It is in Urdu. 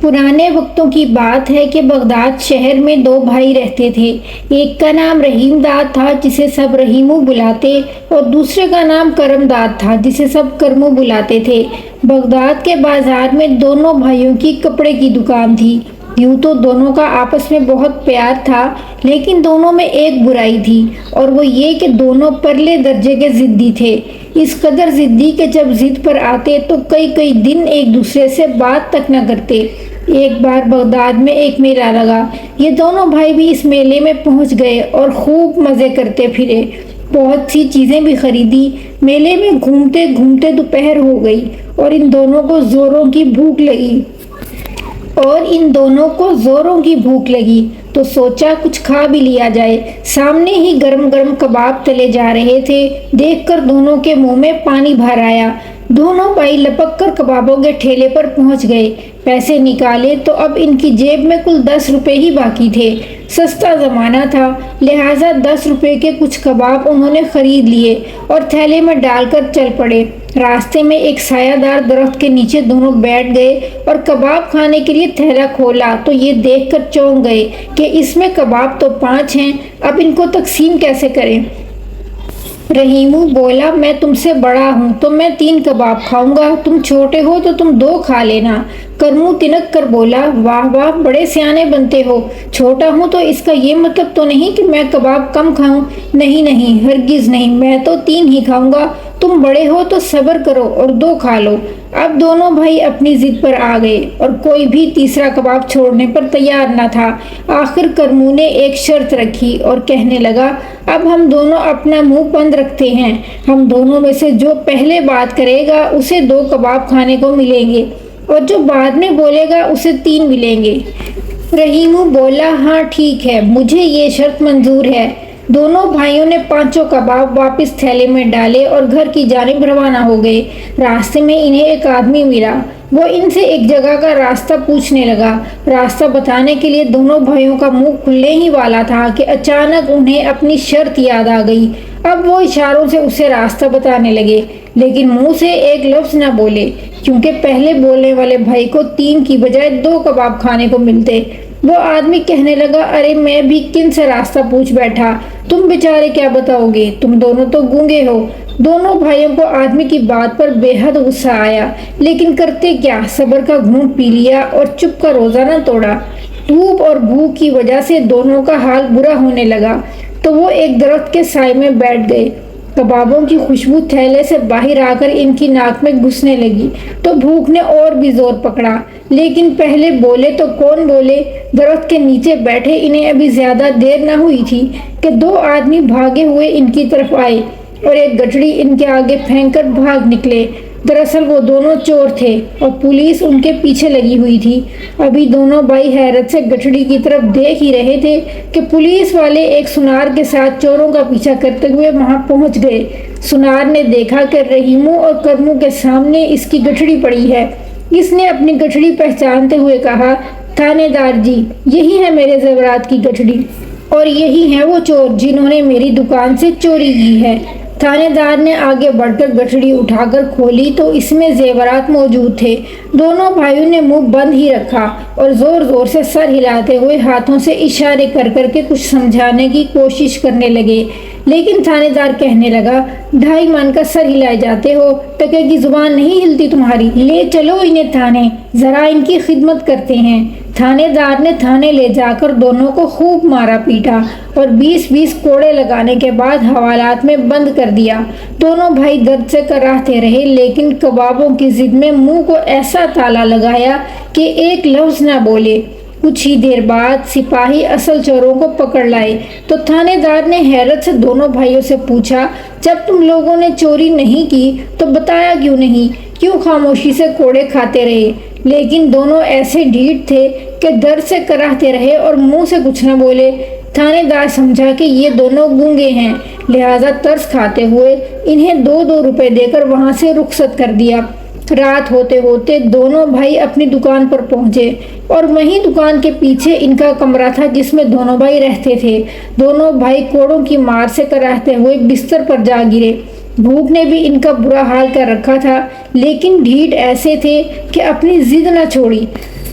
پرانے وقتوں کی بات ہے کہ بغداد شہر میں دو بھائی رہتے تھے۔ ایک کا نام رحیم داد تھا جسے سب رحیمو بلاتے، اور دوسرے کا نام کرم داد تھا جسے سب کرمو بلاتے تھے۔ بغداد کے بازار میں دونوں بھائیوں کی کپڑے کی دکان تھی۔ یوں تو دونوں کا آپس میں بہت پیار تھا، لیکن دونوں میں ایک برائی تھی، اور وہ یہ کہ دونوں پرلے درجے کے ضدی تھے۔ اس قدر ضدی کہ جب ضد پر آتے تو کئی دن ایک دوسرے سے بات تک نہ کرتے۔ ایک بار بغداد میں ایک میلہ لگا۔ یہ دونوں بھائی بھی اس میلے میں پہنچ گئے اور خوب مزے کرتے پھرے۔ بہت سی چیزیں بھی خریدی۔ میلے میں گھومتے گھومتے دوپہر ہو گئی اور ان دونوں کو زوروں کی بھوک لگی تو سوچا کچھ کھا بھی لیا جائے۔ سامنے ہی گرم گرم کباب تلے جا رہے تھے۔ دیکھ کر دونوں کے منہ میں پانی بھر آیا۔ دونوں بھائی لپک کر کبابوں کے ٹھیلے پر پہنچ گئے۔ پیسے نکالے تو اب ان کی جیب میں کل 10 روپے ہی باقی تھے۔ سستا زمانہ تھا، لہٰذا 10 روپے کے کچھ کباب انہوں نے خرید لیے اور تھیلے میں ڈال کر چل پڑے۔ راستے میں ایک سایہ دار درخت کے نیچے دونوں بیٹھ گئے اور کباب کھانے کے لیے تھیلا کھولا تو یہ دیکھ کر چونک گئے کہ اس میں کباب تو 5 ہیں، اب ان کو تقسیم کیسے کریں؟ رحیمو بولا، میں تم سے بڑا ہوں تو میں 3 کباب کھاؤں گا، تم چھوٹے ہو تو تم 2 کھا لینا۔ کرمو تنک کر بولا، واہ واہ، بڑے سیانے بنتے ہو، چھوٹا ہوں تو اس کا یہ مطلب تو نہیں کہ میں کباب کم کھاؤں؟ نہیں، ہرگز نہیں، میں تو 3 ہی کھاؤں گا، تم بڑے ہو تو صبر کرو اور 2 کھا لو۔ اب دونوں بھائی اپنی ضد پر آ گئے اور کوئی بھی تیسرا کباب چھوڑنے پر تیار نہ تھا۔ آخر کرمو نے ایک شرط رکھی اور کہنے لگا، اب ہم دونوں اپنا منہ بند رکھتے ہیں، ہم دونوں میں سے جو پہلے بات کرے گا اسے 2 کباب کھانے کو ملیں گے، اور جو بعد میں بولے گا اسے 3 ملیں گے۔ رحیمو بولا، ہاں ٹھیک ہے، مجھے یہ شرط منظور ہے۔ دونوں بھائیوں نے 5 کباب واپس تھیلے میں ڈالے اور گھر کی جانب روانہ ہو گئے۔ راستے میں انہیں ایک آدمی ملا۔ وہ ان سے ایک جگہ کا راستہ پوچھنے لگا۔ راستہ بتانے کے لیے دونوں بھائیوں کا منہ کھلنے ہی والا تھا کہ اچانک انہیں اپنی شرط یاد آ گئی۔ اب وہ اشاروں سے اسے راستہ بتانے لگے، لیکن منہ سے ایک لفظ نہ بولے، کیونکہ پہلے بولنے والے بھائی کو 3 کی بجائے 2 کباب کھانے کو ملتے۔ وہ آدمی کہنے لگا، ارے میں بھی کن سے راستہ پوچھ بیٹھا، تم بیچارے کیا بتاؤ گے، تم دونوں تو گونگے ہو۔ دونوں بھائیوں کو آدمی کی بات پر بے حد غصہ آیا، لیکن کرتے کیا، صبر کا گھونٹ پی لیا اور چپ کا روزہ نہ توڑا۔ دھوپ اور بھوک کی وجہ سے دونوں کا حال برا ہونے لگا تو وہ ایک درخت کے سائے میں بیٹھ گئے۔ کبابوں کی خوشبو تھیلے سے باہر آ کر ان کی ناک میں گھسنے لگی تو بھوک نے اور بھی زور پکڑا، لیکن پہلے بولے تو کون بولے۔ درخت کے نیچے بیٹھے انہیں ابھی زیادہ دیر نہ ہوئی تھی کہ 2 آدمی بھاگے ہوئے ان کی طرف آئے اور ایک گٹھڑی ان کے آگے پھینک کر بھاگ نکلے۔ دراصل وہ دونوں چور تھے اور پولیس ان کے پیچھے لگی ہوئی تھی۔ ابھی دونوں بھائی حیرت سے گٹھڑی کی طرف دیکھ ہی رہے تھے کہ پولیس والے ایک سنار کے ساتھ چوروں کا پیچھا کرتے ہوئے وہاں پہنچ گئے۔ سنار نے دیکھا کہ رحیمو اور کرمو کے سامنے اس کی گٹھڑی پڑی ہے۔ اس نے اپنی گٹھڑی پہچانتے ہوئے کہا، تھانے دار جی، یہی ہے میرے زیورات کی گٹھڑی، اور یہی ہیں وہ چور جنہوں نے میری دکان سے چوری کی ہے۔ تھانے دار نے آگے بڑھ کر گٹھڑی اٹھا کر کھولی تو اس میں زیورات موجود تھے۔ دونوں بھائیوں نے منہ بند ہی رکھا اور زور زور سے سر ہلاتے ہوئے ہاتھوں سے اشارے کر کر کے کچھ سمجھانے کی کوشش کرنے لگے، لیکن تھانے دار کہنے لگا، 2.5 من کا سر ہلائے جاتے ہو، ٹکے کی زبان نہیں ہلتی تمہاری، لے چلو انہیں تھانے، ذرا ان کی خدمت کرتے ہیں۔ تھانے دار نے تھانے لے جا کر دونوں کو خوب مارا پیٹا اور 20 کوڑے لگانے کے بعد حوالات میں بند کر دیا۔ دونوں بھائی درد سے کراہتے رہے، لیکن کبابوں کی ضد میں منہ کو ایسا تالا لگایا کہ ایک لفظ نہ بولے۔ کچھ ہی دیر بعد سپاہی اصل چوروں کو پکڑ لائے تو تھانے دار نے حیرت سے دونوں بھائیوں سے پوچھا، جب تم لوگوں نے چوری نہیں کی تو بتایا کیوں نہیں، کیوں خاموشی سے کوڑے کھاتے رہے؟ لیکن دونوں ایسے ڈھیٹ تھے کہ درد سے کراہتے رہے اور منہ سے کچھ نہ بولے۔ تھانے دار سمجھا کہ یہ دونوں گونگے ہیں، لہٰذا ترس کھاتے ہوئے انہیں 2 روپے دے کر وہاں سے رخصت کر دیا۔ رات ہوتے ہوتے دونوں بھائی اپنی دکان پر پہنچے اور وہیں دکان کے پیچھے ان کا کمرہ تھا جس میں دونوں بھائی رہتے تھے۔ دونوں بھائی کوڑوں کی مار سے کراہتے ہوئے بستر پر جا گرے۔ بھوک نے بھی ان کا برا حال کر رکھا تھا، لیکن ڈھیٹ ایسے تھے کہ اپنی ضد نہ چھوڑی۔